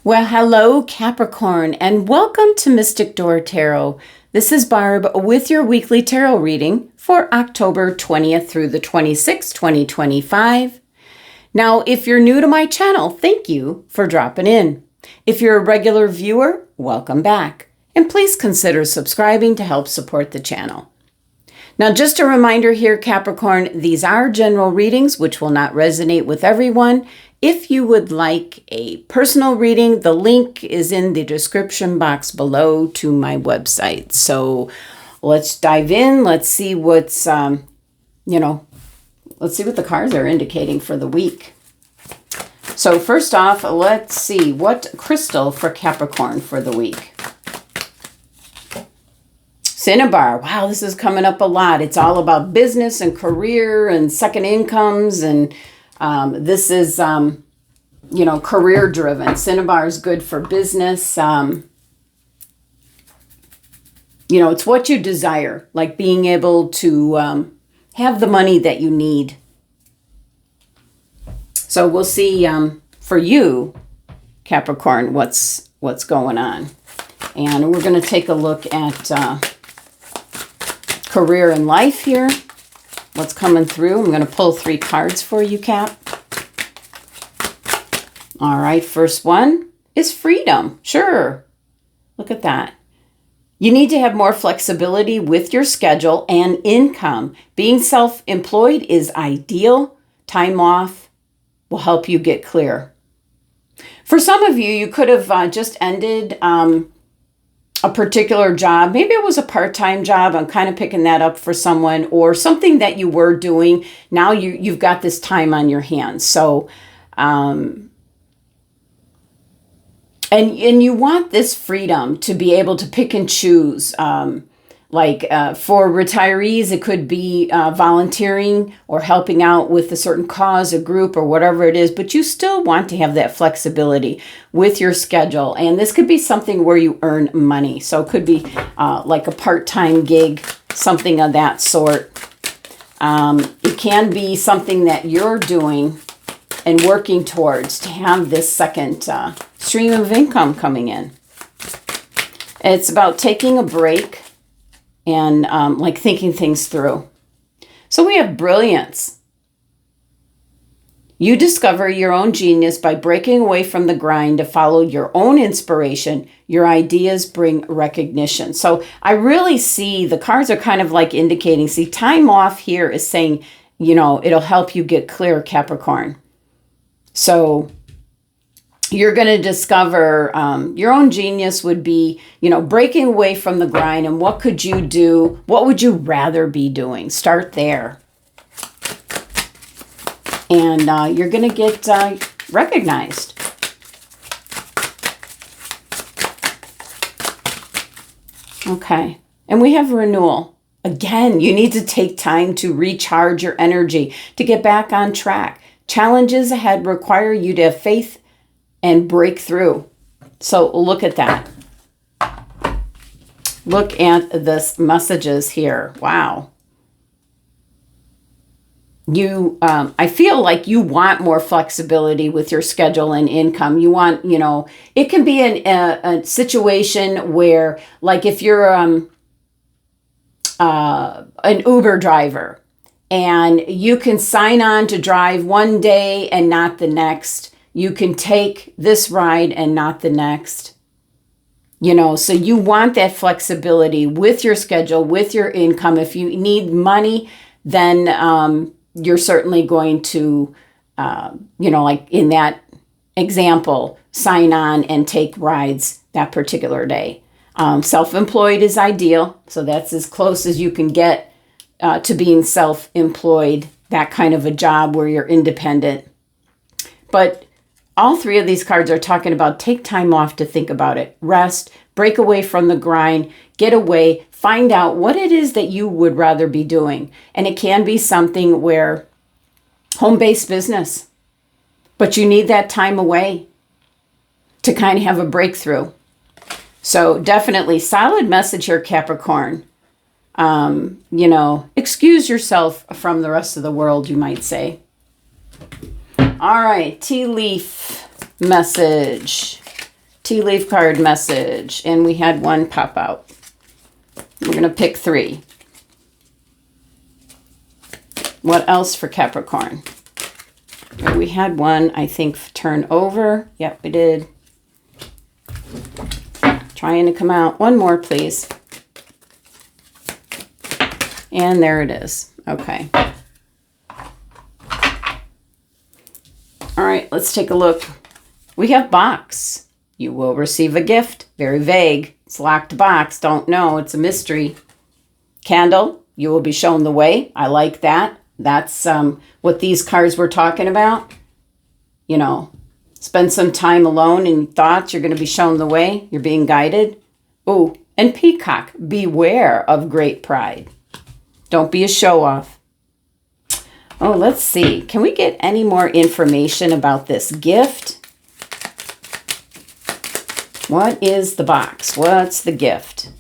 Well, hello, Capricorn, and welcome to Mystic Door Tarot. This is Barb with your weekly tarot reading for October 20th through the 26th, 2025. Now, if you're new to my channel, thank you for dropping in. If you're a regular viewer, welcome back. And please consider subscribing to help support the channel. Now, just a reminder here, Capricorn, these are general readings which will not resonate with everyone. If you would like a personal reading, the link is in the description box below to my website. So let's dive in. Let's see what's, let's see what the cards are indicating for the week. So first off, let's see what crystal for Capricorn for the week. Cinnabar. Wow, this is coming up a lot. It's all about business and career and second incomes, and this is, career driven. Cinnabar is good for business. It's what you desire, like being able to have the money that you need. So we'll see for you, Capricorn, what's going on. And we're going to take a look at career and life here. What's coming through. I'm going to pull 3 cards for you, Cap. All right, first one is freedom. Sure. Look at that. You need to have more flexibility with your schedule and income. Being self-employed is ideal. Time off will help you get clear. For some of you, you could have just ended a particular job. Maybe it was a part-time job. I'm kind of picking that up for someone, or something that you were doing. Now you've got this time on your hands. So, and you want this freedom to be able to pick and choose. For retirees, it could be volunteering or helping out with a certain cause, a group, or whatever it is, but you still want to have that flexibility with your schedule. And this could be something where you earn money. So it could be like a part-time gig, something of that sort. It can be something that you're doing and working towards to have this second stream of income coming in. It's about taking a break and thinking things through. So we have brilliance. You discover your own genius by breaking away from the grind to follow your own inspiration. Your ideas bring recognition. So I really see the cards are kind of like indicating, see, time off here is saying, it'll help you get clear, Capricorn. So you're going to discover your own genius would be, breaking away from the grind. And what could you do? What would you rather be doing? Start there. And you're going to get recognized. Okay. And we have renewal. Again, you need to take time to recharge your energy, to get back on track. Challenges ahead require you to have faith and break through. So look at that. Look at this messages here. Wow. I feel like you want more flexibility with your schedule and income. You want, it can be a situation where, like, if you're an Uber driver, and you can sign on to drive one day and not the next. You can take this ride and not the next. So you want that flexibility with your schedule, with your income. If you need money, then you're certainly going to, like in that example, sign on and take rides that particular day. Self-employed is ideal. So that's as close as you can get to being self-employed, that kind of a job where you're independent. But all 3 of these cards are talking about take time off to think about it. Rest, break away from the grind, get away, find out what it is that you would rather be doing. And it can be something where home-based business, but you need that time away to kind of have a breakthrough. So definitely solid message here, Capricorn. Excuse yourself from the rest of the world, you might say. All right, tea leaf message. Tea leaf card message. And we had one pop out. We're going to pick 3. What else for Capricorn? We had one, I think, turn over. Yep, we did. Trying to come out. One more, please. And there it is. Okay. All right, let's take a look. We have box. You will receive a gift. Very vague. It's locked box. Don't know. It's a mystery. Candle. You will be shown the way. I like that. That's what these cards were talking about. You know, spend some time alone in thoughts. You're going to be shown the way. You're being guided. Ooh, and peacock. Beware of great pride. Don't be a show-off. Oh, let's see. Can we get any more information about this gift? What is the box? What's the gift?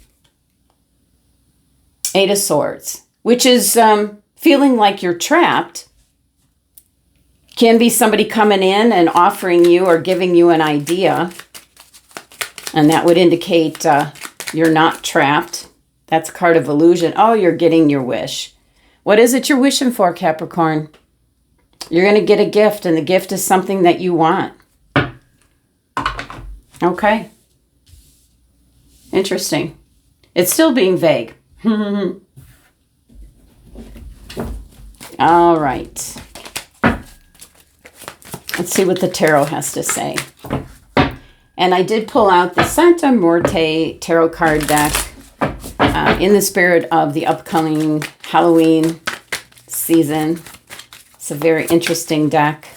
8 of Swords, which is feeling like you're trapped. Can be somebody coming in and offering you or giving you an idea. And that would indicate you're not trapped. That's a card of illusion. Oh, you're getting your wish. What is it you're wishing for, Capricorn? You're going to get a gift, and the gift is something that you want. Okay. Interesting. It's still being vague. All right. Let's see what the tarot has to say. And I did pull out the Santa Muerte tarot card deck in the spirit of the upcoming Halloween season. It's a very interesting deck.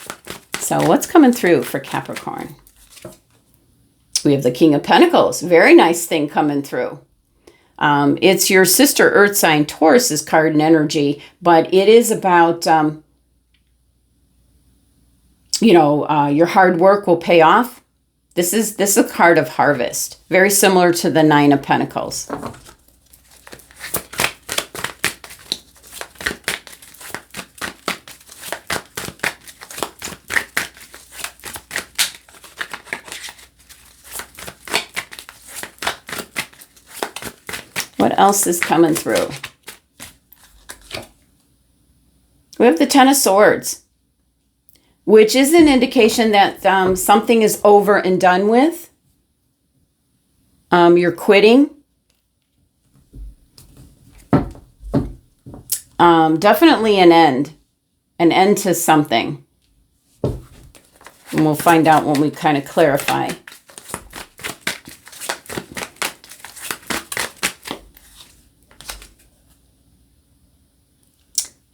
So what's coming through for Capricorn? We have the King of Pentacles. Very nice thing coming through. It's your sister Earth sign Taurus's card and energy, but it is about, your hard work will pay off. This is a card of harvest, very similar to the 9 of Pentacles. What else is coming through? We have the 10 of Swords, which is an indication that something is over and done with. You're quitting. Definitely an end to something. And we'll find out when we kind of clarify.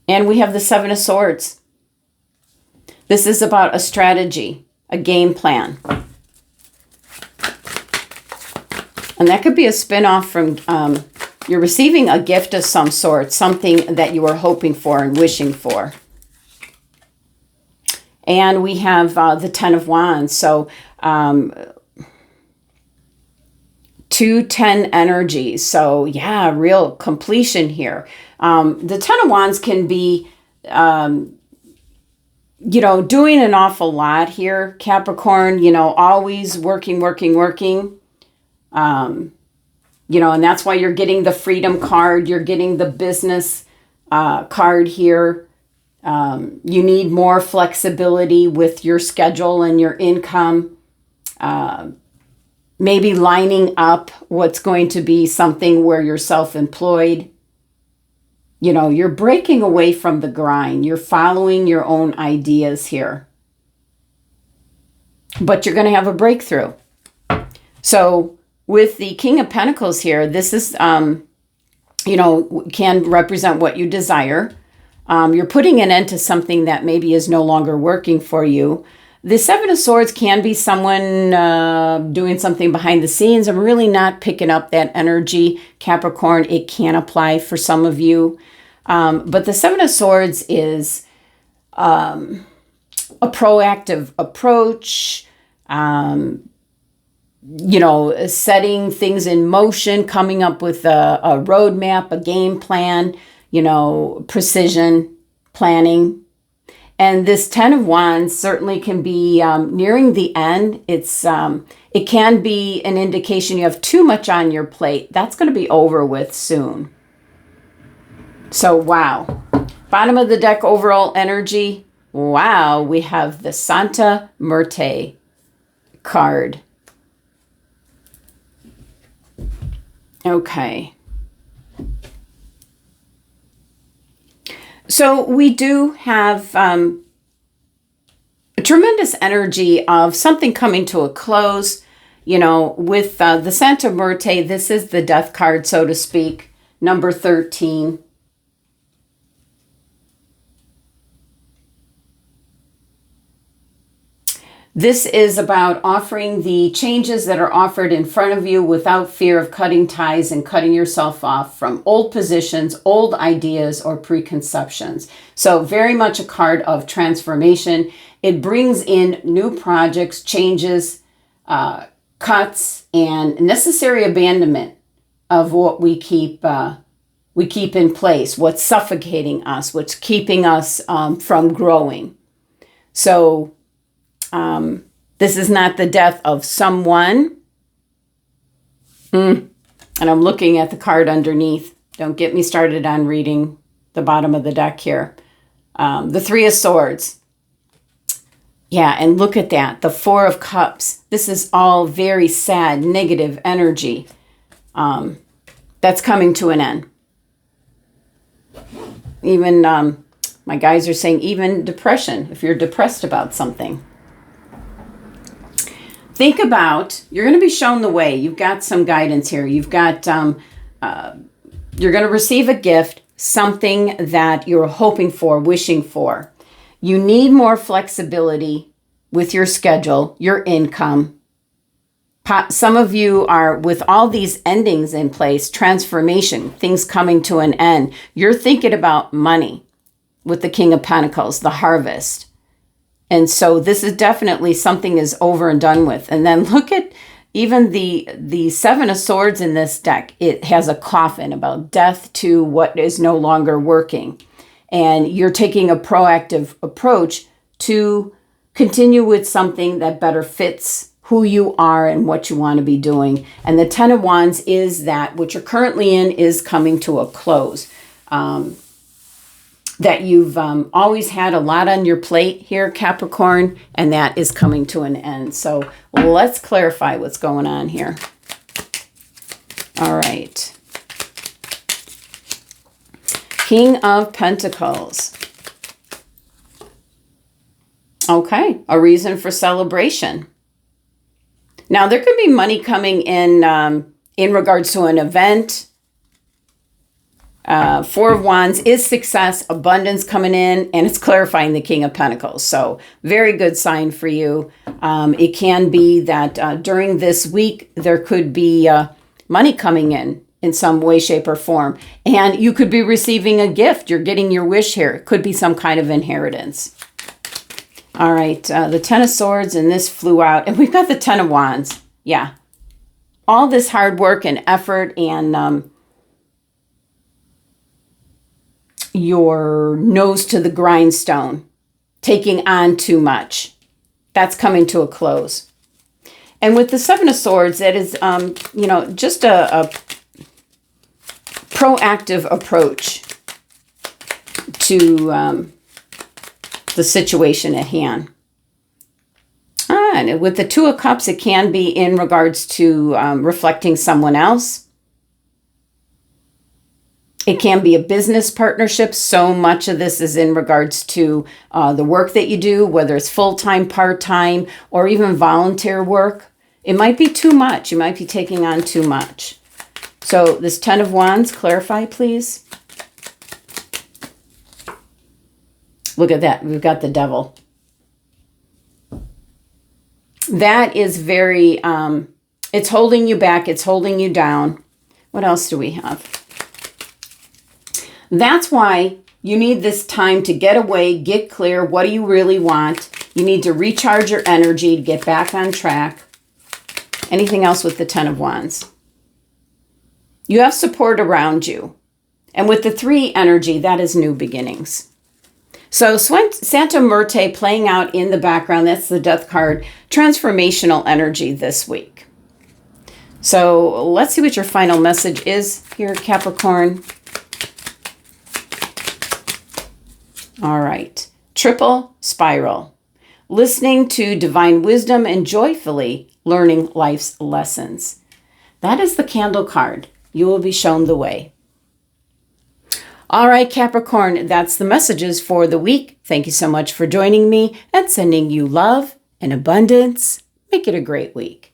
And we have the 7 of Swords. This is about a strategy, a game plan. And that could be a spin-off from, you're receiving a gift of some sort, something that you were hoping for and wishing for. And we have the 10 of Wands. So 2 10 energies. So yeah, real completion here. The 10 of Wands can be, doing an awful lot here, Capricorn, always working. And that's why you're getting the freedom card. You're getting the business card here. You need more flexibility with your schedule and your income. Maybe lining up what's going to be something where you're self-employed. You're breaking away from the grind. You're following your own ideas here. But you're going to have a breakthrough. So with the King of Pentacles here, this is, can represent what you desire. You're putting an end to something that maybe is no longer working for you. The 7 of Swords can be someone doing something behind the scenes. I'm really not picking up that energy, Capricorn. It can apply for some of you. But the 7 of Swords is a proactive approach, setting things in motion, coming up with a roadmap, a game plan, precision planning. And this Ten of Wands certainly can be nearing the end. It can be an indication you have too much on your plate. That's going to be over with soon. So, wow. Bottom of the deck, overall energy. Wow, we have the Santa Muerte card. Okay. So we do have a tremendous energy of something coming to a close. You know, with the Santa Muerte, this is the death card, so to speak, number 13. This is about offering the changes that are offered in front of you without fear of cutting ties and cutting yourself off from old positions, old ideas, or preconceptions. So very much a card of transformation. It brings in new projects, changes, cuts, and necessary abandonment of what we keep in place, what's suffocating us, what's keeping us from growing. So this is not the death of someone. And I'm looking at the card underneath. Don't get me started on reading the bottom of the deck here. The Three of Swords. Yeah, and look at that. The Four of Cups. This is all very sad, negative energy that's coming to an end. Even, my guys are saying even depression, if you're depressed about something. Think about, you're going to be shown the way. You've got some guidance here. You've got, you're going to receive a gift, something that you're hoping for, wishing for. You need more flexibility with your schedule, your income. Some of you are, with all these endings in place, transformation, things coming to an end. You're thinking about money with the King of Pentacles, the harvest. And so this is definitely something is over and done with. And then look at even the Seven of Swords in this deck. It has a coffin about death to what is no longer working. And you're taking a proactive approach to continue with something that better fits who you are and what you want to be doing. And the Ten of Wands is that what you're currently in is coming to a close. That you've always had a lot on your plate here, Capricorn, and that is coming to an end. So let's clarify what's going on here. All right. King of Pentacles. Okay, a reason for celebration. Now, there could be money coming in regards to an event. Four of Wands is success, abundance coming in, and it's clarifying the King of Pentacles. So very good sign for you. It can be that during this week, there could be money coming in some way, shape, or form. And you could be receiving a gift. You're getting your wish here. It could be some kind of inheritance. All right, the Ten of Swords, and this flew out. And we've got the Ten of Wands. Yeah. All this hard work and effort and your nose to the grindstone, taking on too much. That's coming to a close. And with the Seven of Swords, that is, just a proactive approach to the situation at hand. And with the Two of Cups, it can be in regards to reflecting someone else. It can be a business partnership. So much of this is in regards to the work that you do, whether it's full-time, part-time, or even volunteer work. It might be too much. You might be taking on too much. So this Ten of Wands, clarify, please. Look at that. We've got the Devil. That is very, it's holding you back. It's holding you down. What else do we have? That's why you need this time to get away, get clear. What do you really want? You need to recharge your energy to get back on track. Anything else with the Ten of Wands? You have support around you. And with the Three energy, that is new beginnings. So Santa Muerte playing out in the background. That's the Death card. Transformational energy this week. So let's see what your final message is here, Capricorn. All right. Triple spiral. Listening to divine wisdom and joyfully learning life's lessons. That is the candle card. You will be shown the way. All right, Capricorn, that's the messages for the week. Thank you so much for joining me and sending you love and abundance. Make it a great week.